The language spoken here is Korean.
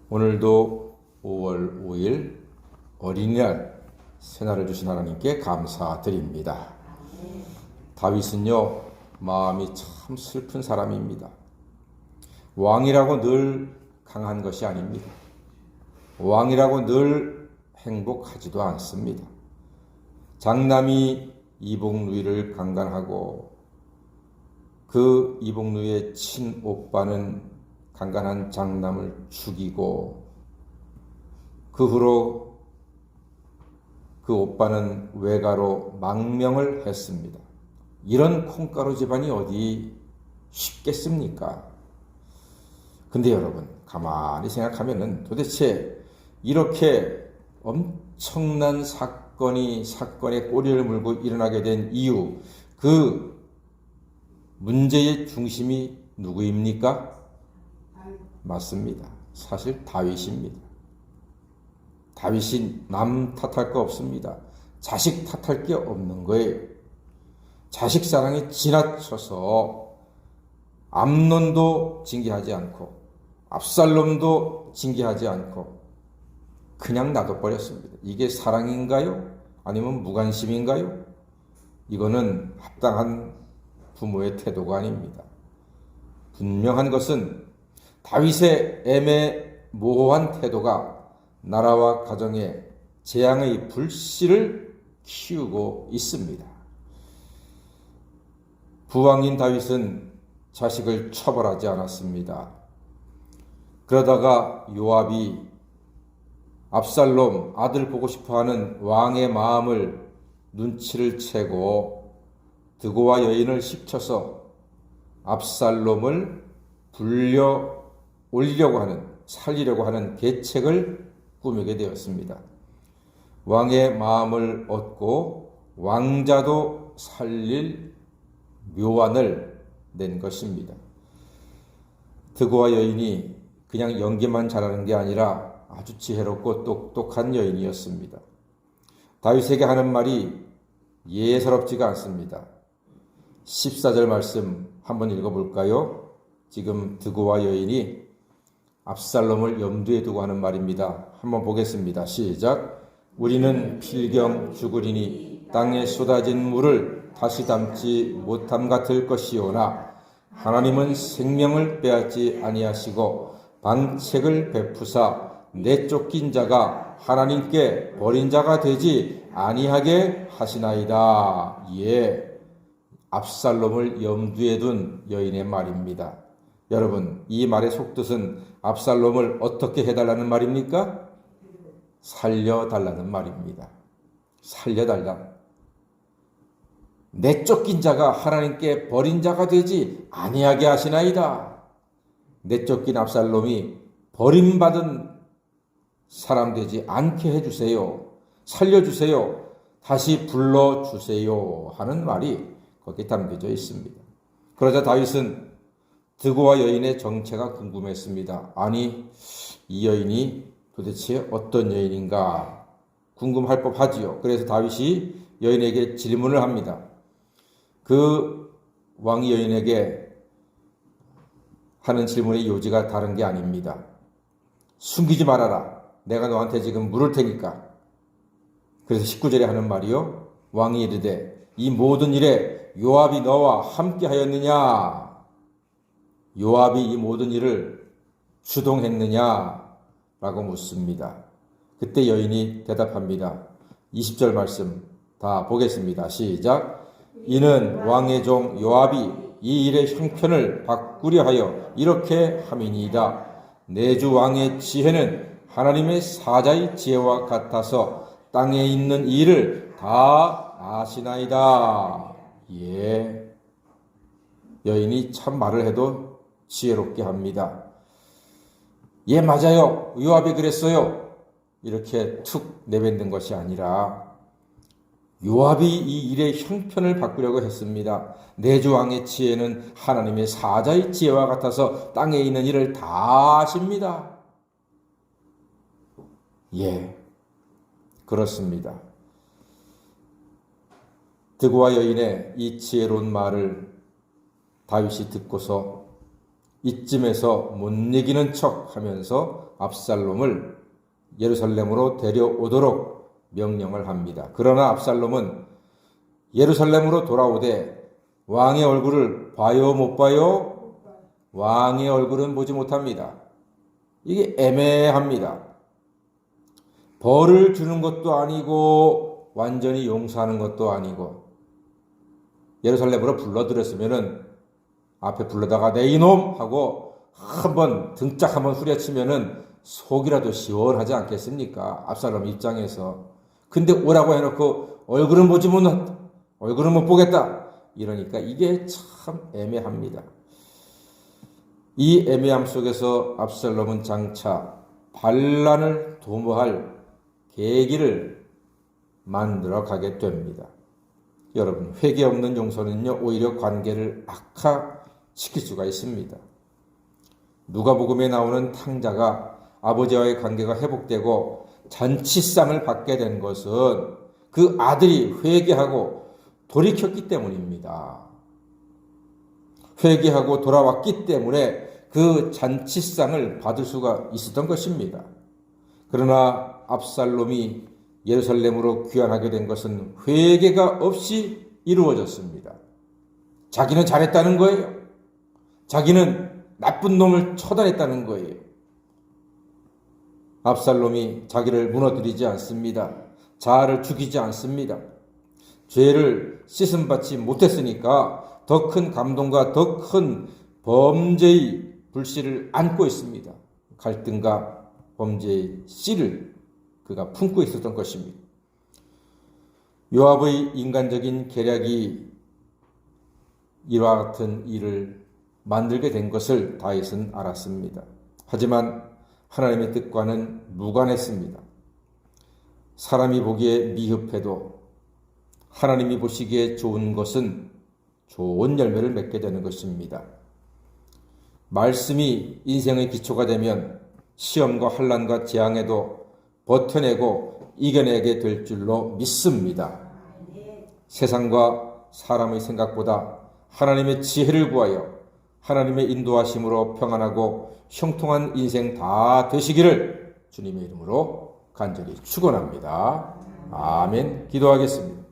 오늘도 5월 5일 어린이날 새날을 주신 하나님께 감사드립니다. 다윗은요, 마음이 참 슬픈 사람입니다. 왕이라고 늘 강한 것이 아닙니다. 왕이라고 늘 행복하지도 않습니다. 장남이 이복누이를 강간하고 그 이복누이의 친오빠는 강간한 장남을 죽이고 그 후로 그 오빠는 외가로 망명을 했습니다. 이런 콩가루 집안이 어디 쉽겠습니까? 근데 여러분 가만히 생각하면은 도대체 이렇게 엄청난 사건의 꼬리를 물고 일어나게 된 이유, 그 문제의 중심이 누구입니까? 맞습니다. 사실 다윗입니다. 다윗이 남 탓할 거 없습니다. 자식 탓할 게 없는 거예요. 자식 사랑이 지나쳐서 암논도 징계하지 않고 압살롬도 징계하지 않고 그냥 놔둬버렸습니다. 이게 사랑인가요? 아니면 무관심인가요? 이거는 합당한 부모의 태도가 아닙니다. 분명한 것은 다윗의 애매모호한 태도가 나라와 가정에 재앙의 불씨를 키우고 있습니다. 부왕인 다윗은 자식을 처벌하지 않았습니다. 그러다가 요압이 압살롬 아들 보고 싶어하는 왕의 마음을 눈치를 채고 드고와 여인을 시켜서 압살롬을 살리려고 하는 계책을 꾸미게 되었습니다. 왕의 마음을 얻고 왕자도 살릴 묘안을 낸 것입니다. 드고와 여인이 그냥 연기만 잘하는 게 아니라 아주 지혜롭고 똑똑한 여인이었습니다. 다윗에게 하는 말이 예사롭지가 않습니다. 14절 말씀 한번 읽어볼까요? 지금 드고와 여인이 압살롬을 염두에 두고 하는 말입니다. 한번 보겠습니다. 시작. 우리는 필경 죽으리니 땅에 쏟아진 물을 다시 담지 못함 같을 것이오나 하나님은 생명을 빼앗지 아니하시고 방책을 베푸사 내쫓긴 자가 하나님께 버린 자가 되지 아니하게 하시나이다. 예, 압살롬을 염두에 둔 여인의 말입니다. 여러분, 이 말의 속뜻은 압살롬을 어떻게 해달라는 말입니까? 살려달라는 말입니다. 살려달라. 내쫓긴 자가 하나님께 버린 자가 되지 아니하게 하시나이다. 내쫓긴 압살롬이 버림받은 사람 되지 않게 해주세요. 살려주세요. 다시 불러주세요. 하는 말이 거기에 담겨져 있습니다. 그러자 다윗은 드고와 여인의 정체가 궁금했습니다. 아니, 이 여인이 도대체 어떤 여인인가 궁금할 법하지요. 그래서 다윗이 여인에게 질문을 합니다. 그 왕이 여인에게 하는 질문의 요지가 다른 게 아닙니다. 숨기지 말아라. 내가 너한테 지금 물을 테니까. 그래서 19절에 하는 말이요. 왕이 이르되 이 모든 일에 요압이 너와 함께 하였느냐? 요압이 이 모든 일을 주동했느냐? 라고 묻습니다. 그때 여인이 대답합니다. 20절 말씀 다 보겠습니다. 시작. 이는 왕의 종 요압이 이 일의 형편을 바꾸려 하여 이렇게 함이니이다. 내 주 왕의 지혜는 하나님의 사자의 지혜와 같아서 땅에 있는 일을 다 아시나이다. 예, 여인이 참 말을 해도 지혜롭게 합니다. 예, 맞아요. 요압이 그랬어요. 이렇게 툭 내뱉는 것이 아니라 요압이 이 일의 형편을 바꾸려고 했습니다. 내 주 왕의 지혜는 하나님의 사자의 지혜와 같아서 땅에 있는 일을 다 아십니다. 예, 그렇습니다. 드고와 여인의 이 지혜로운 말을 다윗이 듣고서 이쯤에서 못 이기는 척 하면서 압살롬을 예루살렘으로 데려오도록 명령을 합니다. 그러나 압살롬은 예루살렘으로 돌아오되 왕의 얼굴을 봐요, 못 봐요? 왕의 얼굴은 보지 못합니다. 이게 애매합니다. 벌을 주는 것도 아니고 완전히 용서하는 것도 아니고, 예루살렘으로 불러들였으면은 앞에 불러다가 내 이놈 하고 한번 등짝 한번 후려치면은 속이라도 시원하지 않겠습니까? 압살롬 입장에서. 근데 오라고 해놓고 얼굴은 못 보겠다 이러니까 이게 참 애매합니다. 이 애매함 속에서 압살롬은 장차 반란을 도모할 계기를 만들어 가게 됩니다. 여러분, 회개 없는 용서는요, 오히려 관계를 악화시킬 수가 있습니다. 누가복음에 나오는 탕자가 아버지와의 관계가 회복되고 잔치상을 받게 된 것은 그 아들이 회개하고 돌이켰기 때문입니다. 회개하고 돌아왔기 때문에 그 잔치상을 받을 수가 있었던 것입니다. 그러나 압살롬이 예루살렘으로 귀환하게 된 것은 회개가 없이 이루어졌습니다. 자기는 잘했다는 거예요. 자기는 나쁜 놈을 처단했다는 거예요. 압살롬이 자기를 무너뜨리지 않습니다. 자아를 죽이지 않습니다. 죄를 씻음받지 못했으니까 더 큰 감동과 더 큰 범죄의 불씨를 안고 있습니다. 갈등과 범죄의 씨를 그가 품고 있었던 것입니다. 요압의 인간적인 계략이 이와 같은 일을 만들게 된 것을 다윗은 알았습니다. 하지만 하나님의 뜻과는 무관했습니다. 사람이 보기에 미흡해도 하나님이 보시기에 좋은 것은 좋은 열매를 맺게 되는 것입니다. 말씀이 인생의 기초가 되면 시험과 환난과 재앙에도 버텨내고 이겨내게 될 줄로 믿습니다. 세상과 사람의 생각보다 하나님의 지혜를 구하여 하나님의 인도하심으로 평안하고 형통한 인생 다 되시기를 주님의 이름으로 간절히 축원합니다. 아멘. 기도하겠습니다.